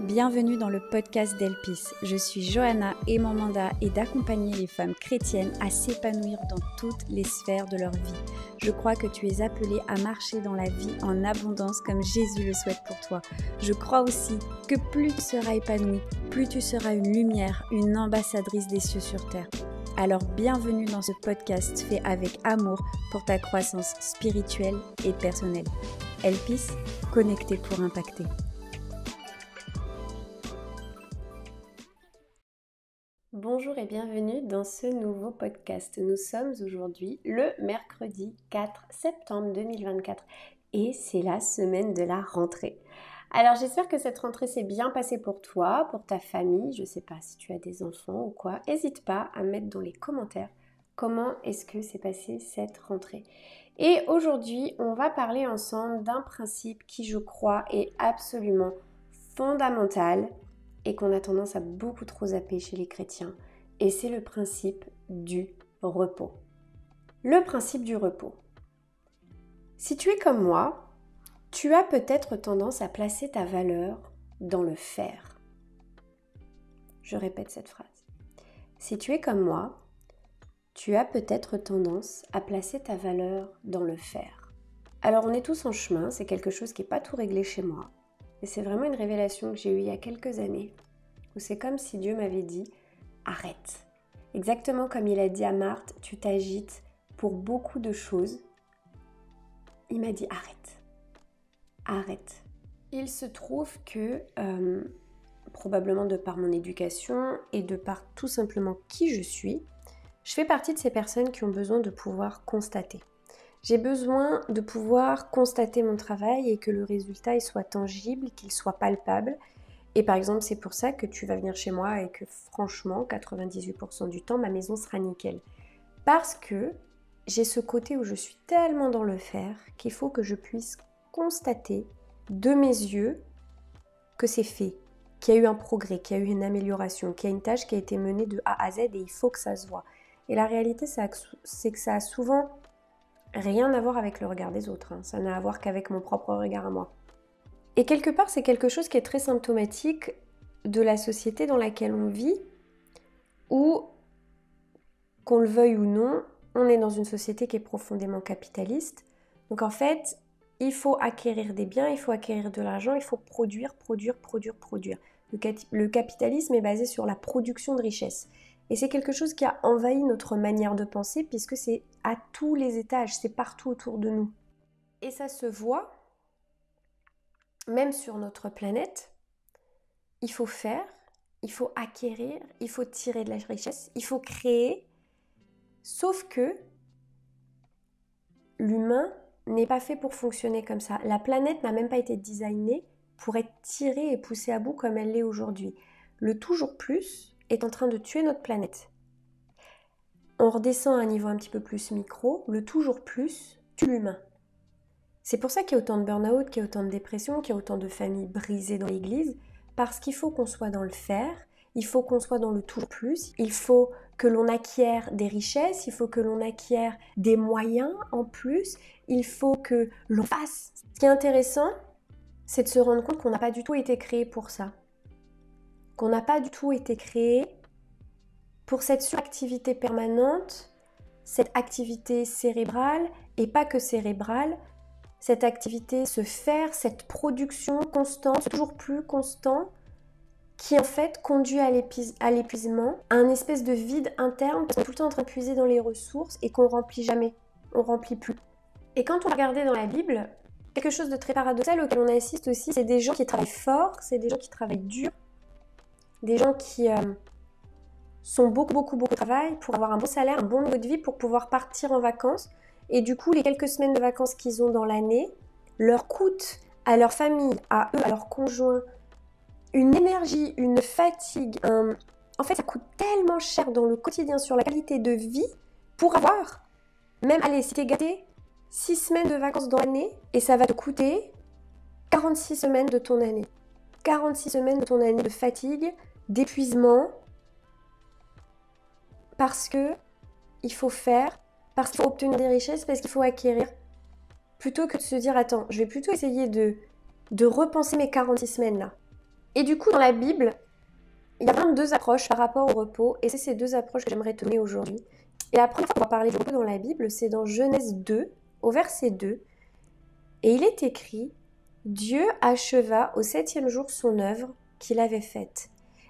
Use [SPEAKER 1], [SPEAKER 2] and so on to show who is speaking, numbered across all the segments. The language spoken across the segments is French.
[SPEAKER 1] Bienvenue dans le podcast d'Elpis. Je suis Johanna et mon mandat est d'accompagner les femmes chrétiennes à s'épanouir dans toutes les sphères de leur vie. Je crois que tu es appelée à marcher dans la vie en abondance comme Jésus le souhaite pour toi. Je crois aussi que plus tu seras épanouie, plus tu seras une lumière, une ambassadrice des cieux sur terre. Alors bienvenue dans ce podcast fait avec amour pour ta croissance spirituelle et personnelle. Elpis, connecté pour impacter. Bonjour et bienvenue dans ce nouveau podcast. Nous sommes aujourd'hui le mercredi 4 septembre 2024 et c'est la semaine de la rentrée. Alors j'espère que cette rentrée s'est bien passée pour toi, pour ta famille. Je ne sais pas si tu as des enfants ou quoi. N'hésite pas à mettre dans les commentaires comment est-ce que s'est passée cette rentrée. Et aujourd'hui, on va parler ensemble d'un principe qui, je crois, est absolument fondamental et qu'on a tendance à beaucoup trop zapper chez les chrétiens. Et c'est le principe du repos. Le principe du repos. Si tu es comme moi, tu as peut-être tendance à placer ta valeur dans le faire. Je répète cette phrase. Si tu es comme moi, tu as peut-être tendance à placer ta valeur dans le faire. Alors on est tous en chemin, c'est quelque chose qui n'est pas tout réglé chez moi. Et c'est vraiment une révélation que j'ai eue il y a quelques années, où c'est comme si Dieu m'avait dit « Arrête ». Exactement comme il a dit à Marthe, tu t'agites pour beaucoup de choses. Il m'a dit « Arrête, arrête ». Il se trouve que, probablement de par mon éducation et de par tout simplement qui je suis, je fais partie de ces personnes qui ont besoin de pouvoir constater. J'ai besoin de pouvoir constater mon travail et que le résultat il soit tangible, qu'il soit palpable. Et par exemple, c'est pour ça que tu vas venir chez moi et que franchement, 98% du temps, ma maison sera nickel. Parce que j'ai ce côté où je suis tellement dans le faire qu'il faut que je puisse constater de mes yeux que c'est fait, qu'il y a eu un progrès, qu'il y a eu une amélioration, qu'il y a une tâche qui a été menée de A à Z et il faut que ça se voit. Et la réalité, c'est que ça a souvent rien à voir avec le regard des autres, hein. Ça n'a à voir qu'avec mon propre regard à moi. Et quelque part, c'est quelque chose qui est très symptomatique de la société dans laquelle on vit, où, qu'on le veuille ou non, on est dans une société qui est profondément capitaliste. Donc en fait, il faut acquérir des biens, il faut acquérir de l'argent, il faut produire. Le capitalisme est basé sur la production de richesses. Et c'est quelque chose qui a envahi notre manière de penser puisque c'est à tous les étages, c'est partout autour de nous. Et ça se voit, même sur notre planète, il faut faire, il faut acquérir, il faut tirer de la richesse, il faut créer. Sauf que l'humain n'est pas fait pour fonctionner comme ça. La planète n'a même pas été designée pour être tirée et poussée à bout comme elle l'est aujourd'hui. Le toujours plus est en train de tuer notre planète. On redescend à un niveau un petit peu plus micro, le toujours plus tue l'humain. C'est pour ça qu'il y a autant de burn-out, qu'il y a autant de dépression, qu'il y a autant de familles brisées dans l'église, parce qu'il faut qu'on soit dans le faire, il faut qu'on soit dans le toujours plus, il faut que l'on acquiert des richesses, il faut que l'on acquiert des moyens en plus, il faut que l'on fasse. Ce qui est intéressant, c'est de se rendre compte qu'on n'a pas du tout été créé pour ça. Qu'on n'a pas du tout été créé pour cette suractivité permanente, cette activité cérébrale, et pas que cérébrale, cette activité, ce faire, cette production constante, toujours plus constant, qui en fait conduit à l'épuisement, à un espèce de vide interne, parce qu'on est tout le temps en train de puiser dans les ressources et qu'on remplit jamais, on remplit plus. Et quand on regardait dans la Bible, quelque chose de très paradoxal auquel on assiste aussi, c'est des gens qui travaillent fort, c'est des gens qui travaillent dur, des gens qui sont beaucoup de travail pour avoir un bon salaire, un bon niveau de vie, pour pouvoir partir en vacances. Et du coup, les quelques semaines de vacances qu'ils ont dans l'année leur coûtent à leur famille, à eux, à leurs conjoints, une énergie, une fatigue. En fait, ça coûte tellement cher dans le quotidien sur la qualité de vie pour avoir, même, allez, si t'es gâté, 6 semaines de vacances dans l'année et ça va te coûter 46 semaines de ton année. 46 semaines de ton année de fatigue, d'épuisement, parce que il faut faire, parce qu'il faut obtenir des richesses, parce qu'il faut acquérir, plutôt que de se dire, attends, je vais plutôt essayer de repenser mes 46 semaines là. Et du coup, dans la Bible, il y a vraiment deux approches par rapport au repos, et c'est ces deux approches que j'aimerais te donner aujourd'hui. Et la première fois qu'on va parler du repos dans la Bible, c'est dans Genèse 2, au verset 2, et il est écrit « Dieu acheva au 7e jour son œuvre qu'il avait faite,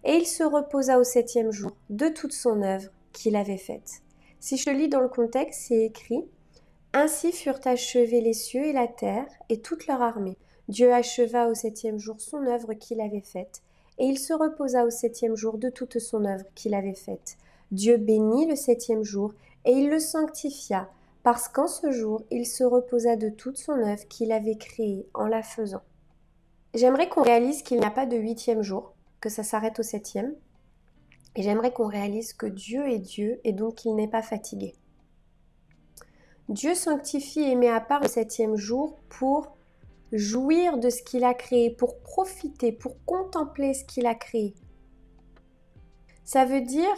[SPEAKER 1] et il se reposa au 7e jour de toute son œuvre qu'il avait faite. » Si je lis dans le contexte, c'est écrit « Ainsi furent achevés les cieux et la terre et toute leur armée. Dieu acheva au 7e jour son œuvre qu'il avait faite, et il se reposa au 7e jour de toute son œuvre qu'il avait faite. Dieu bénit le 7e jour, et il le sanctifia, parce qu'en ce jour, il se reposa de toute son œuvre qu'il avait créée en la faisant. » J'aimerais qu'on réalise qu'il n'y a pas de 8e jour, que ça s'arrête au 7e, et j'aimerais qu'on réalise que Dieu est Dieu, et donc qu'il n'est pas fatigué. Dieu sanctifie et met à part le 7e jour pour jouir de ce qu'il a créé, pour profiter, pour contempler ce qu'il a créé. Ça veut dire,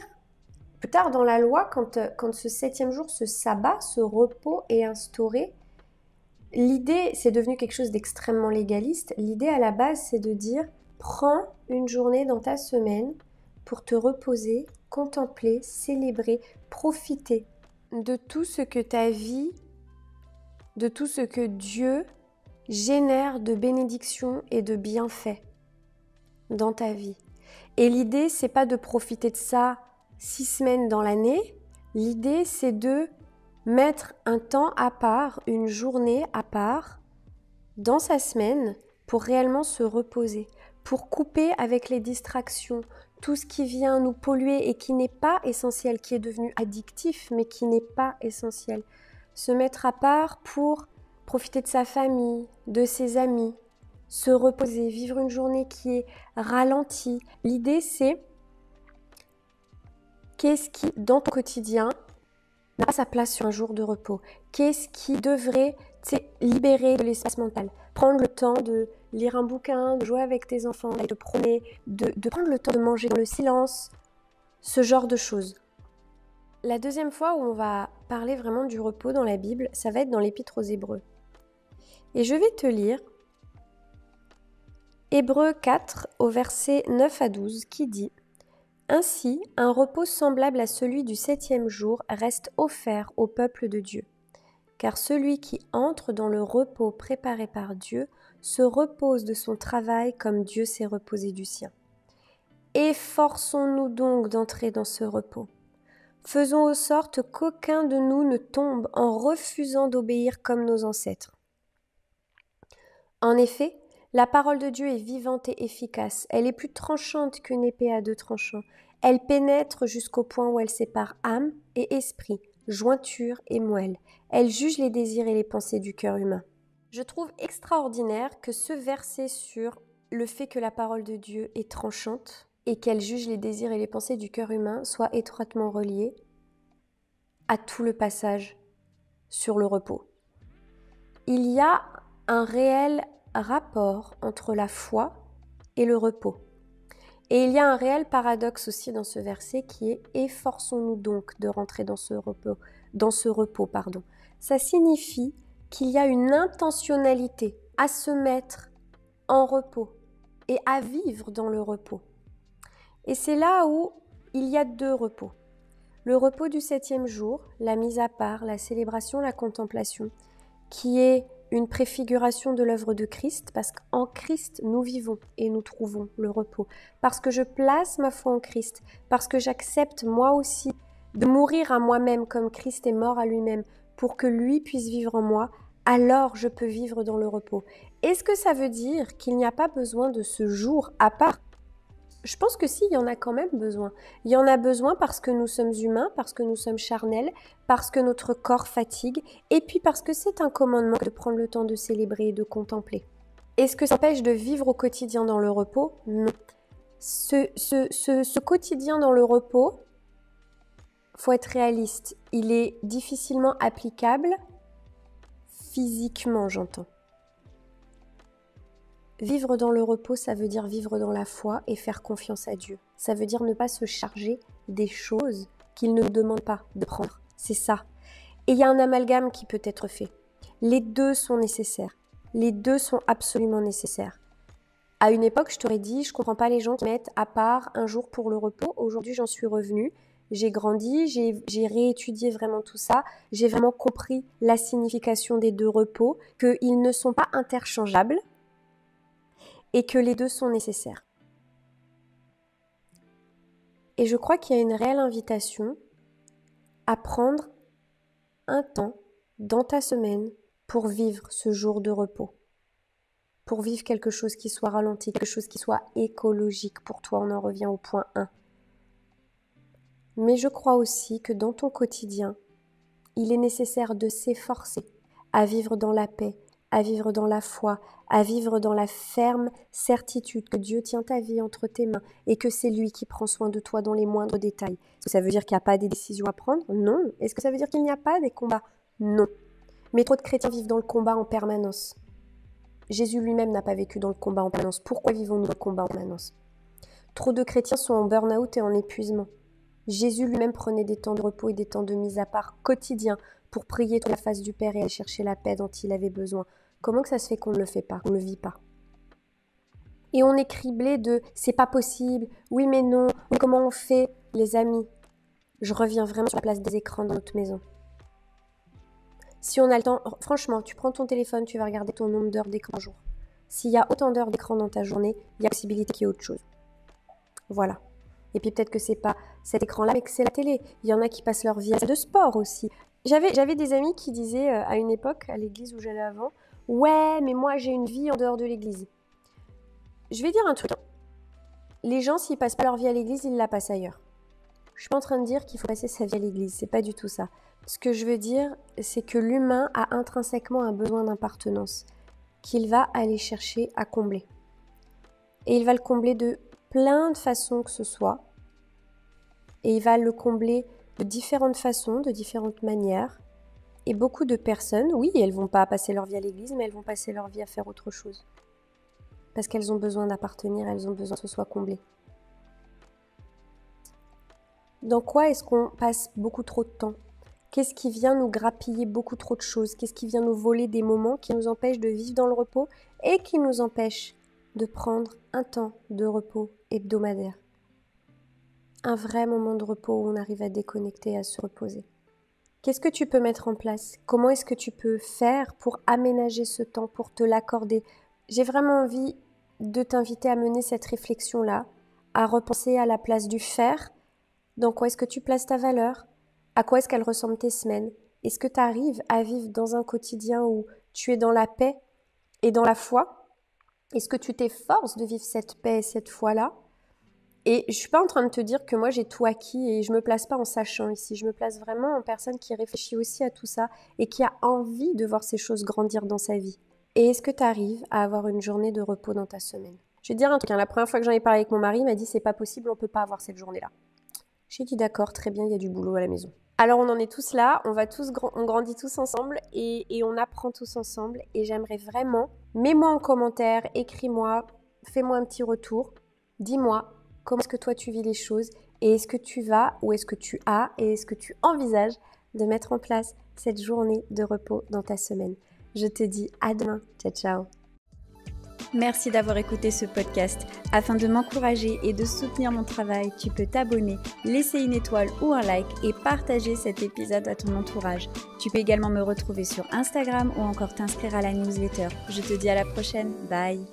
[SPEAKER 1] plus tard dans la loi, quand ce 7e jour, ce sabbat, ce repos est instauré, l'idée, c'est devenu quelque chose d'extrêmement légaliste. L'idée à la base, c'est de dire, prends une journée dans ta semaine pour te reposer, contempler, célébrer, profiter de tout ce que ta vie, de tout ce que Dieu génère de bénédictions et de bienfaits dans ta vie. Et l'idée, c'est pas de profiter de ça 6 semaines dans l'année. L'idée, c'est de mettre un temps à part, une journée à part dans sa semaine pour réellement se reposer, pour couper avec les distractions, tout ce qui vient nous polluer et qui n'est pas essentiel, qui est devenu addictif, mais qui n'est pas essentiel. Se mettre à part pour profiter de sa famille, de ses amis, se reposer, vivre une journée qui est ralentie. L'idée, c'est qu'est-ce qui, dans ton quotidien, n'a pas sa place sur un jour de repos? Qu'est-ce qui devrait libérer de l'espace mental? Prendre le temps de lire un bouquin, de jouer avec tes enfants, de te promener, de prendre le temps de manger dans le silence, ce genre de choses. La deuxième fois où on va parler vraiment du repos dans la Bible, ça va être dans l'Épître aux Hébreux. Et je vais te lire Hébreux 4 au verset 9 à 12 qui dit « Ainsi, un repos semblable à celui du 7e jour reste offert au peuple de Dieu. Car celui qui entre dans le repos préparé par Dieu se repose de son travail comme Dieu s'est reposé du sien. Efforçons-nous donc d'entrer dans ce repos. Faisons en sorte qu'aucun de nous ne tombe en refusant d'obéir comme nos ancêtres. En effet, la parole de Dieu est vivante et efficace. Elle est plus tranchante qu'une épée à 2 tranchants. Elle pénètre jusqu'au point où elle sépare âme et esprit, jointure et moelle. Elle juge les désirs et les pensées du cœur humain. » Je trouve extraordinaire que ce verset sur le fait que la parole de Dieu est tranchante et qu'elle juge les désirs et les pensées du cœur humain soit étroitement relié à tout le passage sur le repos. Il y a un réel rapport entre la foi et le repos. Et il y a un réel paradoxe aussi dans ce verset qui est « Efforçons-nous donc de rentrer dans ce repos. » Ça signifie qu'il y a une intentionnalité à se mettre en repos et à vivre dans le repos. Et c'est là où il y a 2 repos. Le repos du 7e jour, la mise à part, la célébration, la contemplation, qui est une préfiguration de l'œuvre de Christ, parce qu'en Christ, nous vivons et nous trouvons le repos. Parce que je place ma foi en Christ, parce que j'accepte moi aussi de mourir à moi-même comme Christ est mort à lui-même, pour que lui puisse vivre en moi, alors je peux vivre dans le repos. Est-ce que ça veut dire qu'il n'y a pas besoin de ce jour à part ? Je pense que si, il y en a quand même besoin. Il y en a besoin parce que nous sommes humains, parce que nous sommes charnels, parce que notre corps fatigue, et puis parce que c'est un commandement de prendre le temps de célébrer et de contempler. Est-ce que ça empêche de vivre au quotidien dans le repos ? Non. Ce quotidien dans le repos, faut être réaliste, il est difficilement applicable, physiquement j'entends. Vivre dans le repos, ça veut dire vivre dans la foi et faire confiance à Dieu. Ça veut dire ne pas se charger des choses qu'il ne nous demande pas de prendre. C'est ça. Et il y a un amalgame qui peut être fait. Les deux sont nécessaires. Les deux sont absolument nécessaires. À une époque, je t'aurais dit, je comprends pas les gens qui mettent à part un jour pour le repos. Aujourd'hui, j'en suis revenue. J'ai grandi, j'ai réétudié vraiment tout ça. J'ai vraiment compris la signification des deux repos, qu'ils ne sont pas interchangeables et que les deux sont nécessaires. Et je crois qu'il y a une réelle invitation à prendre un temps dans ta semaine pour vivre ce jour de repos. Pour vivre quelque chose qui soit ralenti, quelque chose qui soit écologique pour toi. On en revient au point 1. Mais je crois aussi que dans ton quotidien, il est nécessaire de s'efforcer à vivre dans la paix, à vivre dans la foi, à vivre dans la ferme certitude que Dieu tient ta vie entre tes mains et que c'est lui qui prend soin de toi dans les moindres détails. Est-ce que ça veut dire qu'il n'y a pas des décisions à prendre? Non. Est-ce que ça veut dire qu'il n'y a pas des combats? Non. Mais trop de chrétiens vivent dans le combat en permanence. Jésus lui-même n'a pas vécu dans le combat en permanence. Pourquoi vivons-nous dans le combat en permanence? Trop de chrétiens sont en burn-out et en épuisement. Jésus lui-même prenait des temps de repos et des temps de mise à part quotidiens pour prier dans la face du Père et aller chercher la paix dont il avait besoin. Comment que ça se fait qu'on ne le fait pas, qu'on ne le vit pas? Et on est criblé de « c'est pas possible »,« oui mais non »,« comment on fait ?» Les amis, je reviens vraiment sur la place des écrans dans notre maison. Si on a le temps, franchement, tu prends ton téléphone, tu vas regarder ton nombre d'heures d'écran par jour. S'il y a autant d'heures d'écran dans ta journée, il y a possibilité qu'il y ait autre chose. Voilà. Et puis peut-être que c'est pas cet écran-là, mais que c'est la télé. Il y en a qui passent leur vie à de sport aussi. J'avais des amis qui disaient à une époque, à l'église où j'allais avant, « Ouais, mais moi j'ai une vie en dehors de l'église. » Je vais dire un truc. Les gens, s'ils passent pas leur vie à l'église, ils la passent ailleurs. Je suis pas en train de dire qu'il faut passer sa vie à l'église, c'est pas du tout ça. Ce que je veux dire, c'est que l'humain a intrinsèquement un besoin d'appartenance qu'il va aller chercher à combler. Et il va le combler de plein de façons que ce soit. Et il va le combler de différentes façons, de différentes manières. Et beaucoup de personnes, oui, elles vont pas passer leur vie à l'église, mais elles vont passer leur vie à faire autre chose. Parce qu'elles ont besoin d'appartenir, elles ont besoin que ce soit comblé. Dans quoi est-ce qu'on passe beaucoup trop de temps? Qu'est-ce qui vient nous grappiller beaucoup trop de choses? Qu'est-ce qui vient nous voler des moments qui nous empêchent de vivre dans le repos et qui nous empêchent de prendre un temps de repos hebdomadaire? Un vrai moment de repos où on arrive à déconnecter, à se reposer. Qu'est-ce que tu peux mettre en place? Comment est-ce que tu peux faire pour aménager ce temps, pour te l'accorder? J'ai vraiment envie de t'inviter à mener cette réflexion-là, à repenser à la place du faire. Dans quoi est-ce que tu places ta valeur? À quoi est-ce qu'elle ressemble tes semaines? Est-ce que tu arrives à vivre dans un quotidien où tu es dans la paix et dans la foi? Est-ce que tu t'efforces de vivre cette paix et cette foi-là? Et je suis pas en train de te dire que moi j'ai tout acquis et je me place pas en sachant ici. Je me place vraiment en personne qui réfléchit aussi à tout ça et qui a envie de voir ces choses grandir dans sa vie. Et est-ce que tu arrives à avoir une journée de repos dans ta semaine? Je vais te dire un truc, la première fois que j'en ai parlé avec mon mari, il m'a dit c'est pas possible, on peut pas avoir cette journée-là. J'ai dit d'accord, très bien, il y a du boulot à la maison. Alors on en est tous là, on grandit tous ensemble et on apprend tous ensemble. Et j'aimerais vraiment, mets-moi en commentaire, écris-moi, fais-moi un petit retour, dis-moi comment est-ce que toi tu vis les choses et est-ce que tu vas ou est-ce que tu as et est-ce que tu envisages de mettre en place cette journée de repos dans ta semaine. Je te dis à demain, ciao ciao.
[SPEAKER 2] Merci d'avoir écouté ce podcast. Afin de m'encourager et de soutenir mon travail, tu peux t'abonner, laisser une étoile ou un like et partager cet épisode à ton entourage. Tu peux également me retrouver sur Instagram ou encore t'inscrire à la newsletter. Je te dis à la prochaine. Bye!